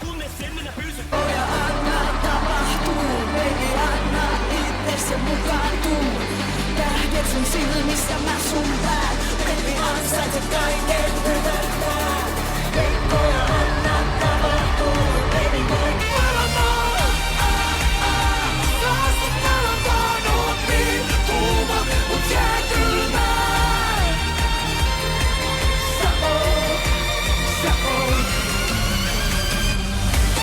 kunnes sen minä pyysin. Ja anna tapahtuu, baby, anna itse se mukaan tuu. Tähdet sun silmissä, mä sun pää. Baby, ansaitset kaiken hyvän pää. Keikkoja